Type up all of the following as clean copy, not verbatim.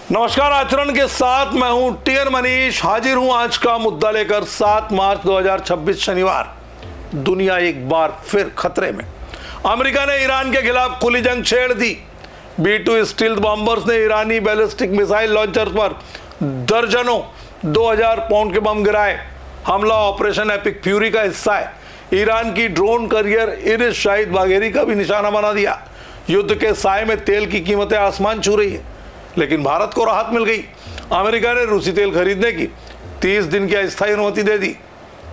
नमस्कार, आचरण के साथ मैं हूं टीयर मनीष, हाजिर हूं आज का मुद्दा लेकर। 7 मार्च 2026 शनिवार। दुनिया एक बार फिर खतरे में। अमेरिका ने ईरान के खिलाफ खुली जंग छेड़ दी। B-2 स्टील्थ बॉम्बर्स ने ईरानी बैलिस्टिक मिसाइल लॉन्चर्स पर दर्जनों 2000 पाउंड के बम गिराए। हमला ऑपरेशन एपिक फ्यूरी का हिस्सा है। ईरान की drone career iris Shahid Bagheri का भी निशाना बना दिया। युद्ध के साए में तेल की कीमतें आसमान छू रही है, लेकिन भारत को राहत मिल गई। अमेरिका ने रूसी तेल खरीदने की 30 दिन की अस्थायी अनुमति दे दी।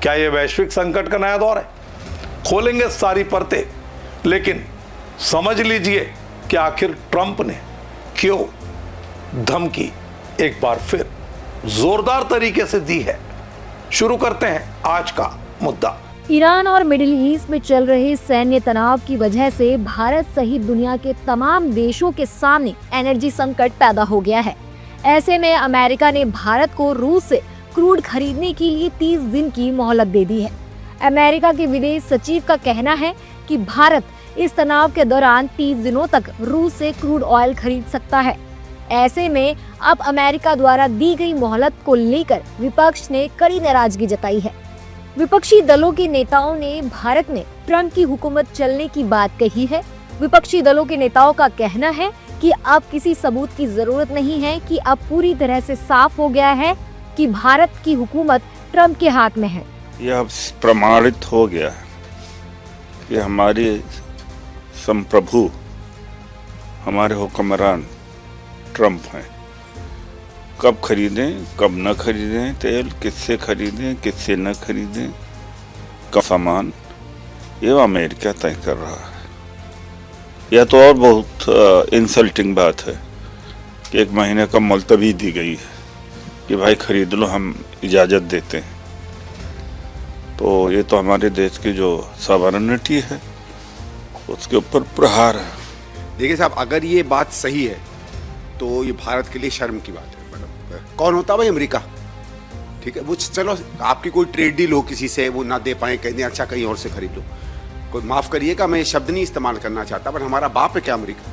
क्या यह वैश्विक संकट का नया दौर है? खोलेंगे सारी परतें, लेकिन समझ लीजिए कि आखिर ट्रंप ने क्यों धमकी एक बार फिर जोरदार तरीके से दी है। शुरू करते हैं आज का मुद्दा। ईरान और मिडिल ईस्ट में चल रहे सैन्य तनाव की वजह से भारत सहित दुनिया के तमाम देशों के सामने एनर्जी संकट पैदा हो गया है। ऐसे में अमेरिका ने भारत को रूस से क्रूड खरीदने के लिए 30 दिन की मोहलत दे दी है। अमेरिका के विदेश सचिव का कहना है कि भारत इस तनाव के दौरान 30 दिनों तक रूस से क्रूड ऑयल खरीद सकता है। ऐसे में अब अमेरिका द्वारा दी गई मोहलत को लेकर विपक्ष ने कड़ी नाराजगी जताई है। विपक्षी दलों के नेताओं ने भारत में ट्रंप की हुकूमत चलने की बात कही है। विपक्षी दलों के नेताओं का कहना है कि अब किसी सबूत की जरूरत नहीं है, कि अब पूरी तरह से साफ हो गया है कि भारत की हुकूमत ट्रंप के हाथ में है। यह अब प्रमाणित हो गया है कि हमारे संप्रभु, हमारे हुक्मरान ट्रंप हैं। कब खरीदें, कब न खरीदें तेल, किससे खरीदें, किससे न खरीदें का सामान, ये अमेरिका तय कर रहा है। यह तो और बहुत इंसल्टिंग बात है कि 1 महीने का मुलतवी दी गई है कि भाई खरीद लो, हम इजाज़त देते हैं। तो ये तो हमारे देश की जो सॉवरेनिटी है उसके ऊपर प्रहार है। देखिए साहब, अगर ये बात सही है तो ये भारत के लिए शर्म की बात है। कौन होता भाई? अमेरिका। ठीक है, वो चलो आपकी कोई ट्रेड डील हो किसी से, वो ना दे पाए, कहते हैं अच्छा कहीं और से खरीद लो। कोई माफ करिएगा, मैं ये शब्द नहीं इस्तेमाल करना चाहता, पर हमारा बाप है क्या अमेरिका?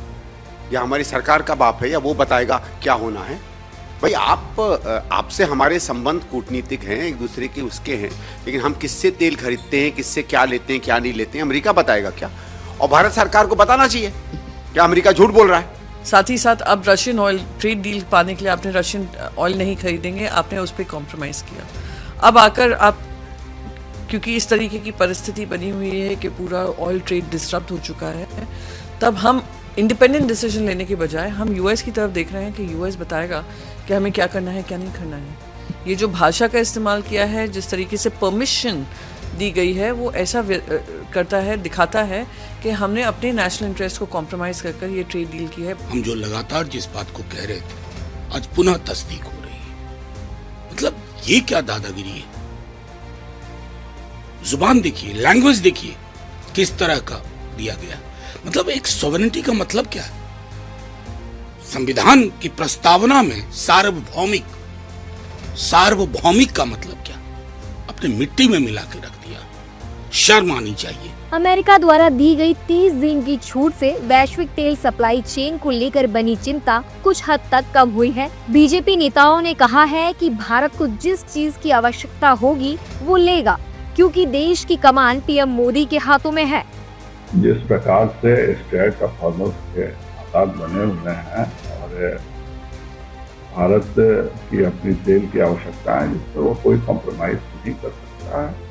या हमारी सरकार का बाप है? या वो बताएगा क्या होना है? भाई आपसे हमारे संबंध कूटनीतिक हैं, एक दूसरे के उसके हैं, लेकिन हम किससे तेल खरीदते हैं, किससे क्या लेते हैं, क्या नहीं लेते हैं, अमेरिका बताएगा क्या? और भारत सरकार को बताना चाहिए क्या अमेरिका झूठ बोल रहा है। साथ ही साथ अब रशियन ऑयल ट्रेड डील पाने के लिए आपने रशियन ऑयल नहीं खरीदेंगे, आपने उस पर कॉम्प्रोमाइज़ किया। अब आकर आप, क्योंकि इस तरीके की परिस्थिति बनी हुई है कि पूरा ऑयल ट्रेड डिस्टर्ब हो चुका है, तब हम इंडिपेंडेंट डिसीजन लेने के बजाय हम यूएस की तरफ देख रहे हैं कि यूएस बताएगा कि हमें क्या करना है, क्या नहीं करना है। ये जो भाषा का इस्तेमाल किया है, जिस तरीके से परमिशन दी गई है, वो ऐसा करता है, दिखाता है कि हमने अपने नेशनल इंटरेस्ट को कॉम्प्रोमाइज़ कर ये ट्रेड डील की है। हम जो लगातार जिस बात को कह रहे थे, आज पुनः तस्दीक हो रही है। मतलब ये क्या दादागिरी है? जुबान देखिए, लैंग्वेज देखिए किस तरह का दिया गया। मतलब एक सॉवरेनिटी का मतलब क्या है? संविधान की प्रस्तावना में सार्वभौमिक का मतलब क्या? अपने मिट्टी में मिला के रख दिया। शर्म आनी चाहिए। अमेरिका द्वारा दी गई 30 दिन की छूट से वैश्विक तेल सप्लाई चेन को लेकर बनी चिंता कुछ हद तक कम हुई है। बीजेपी नेताओं ने कहा है कि भारत को जिस चीज की आवश्यकता होगी वो लेगा, क्योंकि देश की कमान पीएम मोदी के हाथों में है। जिस प्रकार से स्टेट ऑफ हॉर्मस के हालात बने हुए हैं और भारत की अपनी तेल की आवश्यकता है, जिस पर वो कोई कॉम्प्रोमाइज नहीं कर सकता है।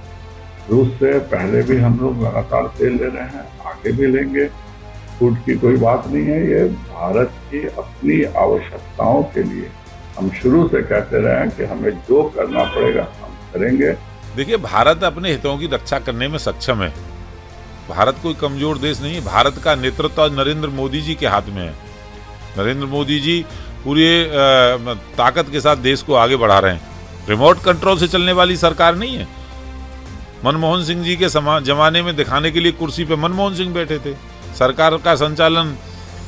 रूस से पहले भी हम लोग लगातार तेल ले रहे हैं, आगे भी लेंगे। छूट की कोई बात नहीं है। ये भारत की अपनी आवश्यकताओं के लिए हम शुरू से कहते रहे हैं कि हमें जो करना पड़ेगा हम करेंगे। देखिए, भारत अपने हितों की रक्षा करने में सक्षम है। भारत कोई कमजोर देश नहीं है। भारत का नेतृत्व नरेंद्र मोदी जी के हाथ में है। नरेंद्र मोदी जी पूरी ताकत के साथ देश को आगे बढ़ा रहे हैं। रिमोट कंट्रोल से चलने वाली सरकार नहीं है। मनमोहन सिंह जी के जमाने में दिखाने के लिए कुर्सी पे मनमोहन सिंह बैठे थे। सरकार का संचालन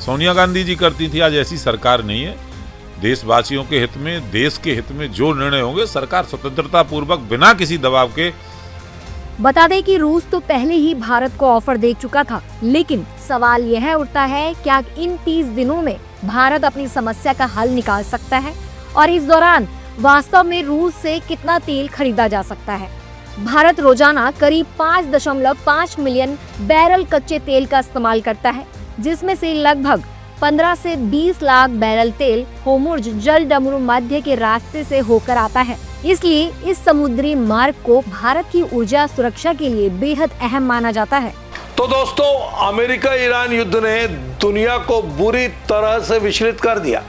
सोनिया गांधी जी करती थी। आज ऐसी सरकार नहीं है। देशवासियों के हित में, देश के हित में जो निर्णय होंगे, सरकार स्वतंत्रता पूर्वक बिना किसी दबाव के। बता दें कि रूस तो पहले ही भारत को ऑफर दे चुका था, लेकिन सवाल यह उठता है क्या इन 30 दिनों में भारत अपनी समस्या का हल निकाल सकता है और इस दौरान वास्तव में रूस से कितना तेल खरीदा जा सकता है। भारत रोजाना करीब 5.5 मिलियन बैरल कच्चे तेल का इस्तेमाल करता है, जिसमें से लगभग 15 से 20 लाख बैरल तेल होर्मुज़ जल डमरू मध्य के रास्ते से होकर आता है। इसलिए इस समुद्री मार्ग को भारत की ऊर्जा सुरक्षा के लिए बेहद अहम माना जाता है। तो दोस्तों, अमेरिका ईरान युद्ध ने दुनिया को बुरी तरह से विचलित कर दिया।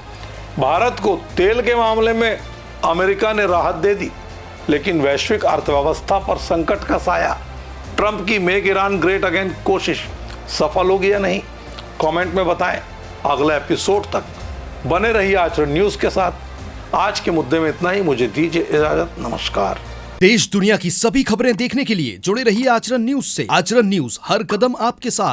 भारत को तेल के मामले में अमेरिका ने राहत दे दी, लेकिन वैश्विक अर्थव्यवस्था पर संकट का साया। ट्रंप की मेक ईरान ग्रेट अगेन कोशिश सफल होगी या नहीं, कमेंट में बताएं। अगले एपिसोड तक बने रहिए आचरण न्यूज के साथ। आज के मुद्दे में इतना ही, मुझे दीजिए इजाजत। नमस्कार। देश दुनिया की सभी खबरें देखने के लिए जुड़े रहिए आचरण न्यूज से। आचरण न्यूज, हर कदम आपके साथ।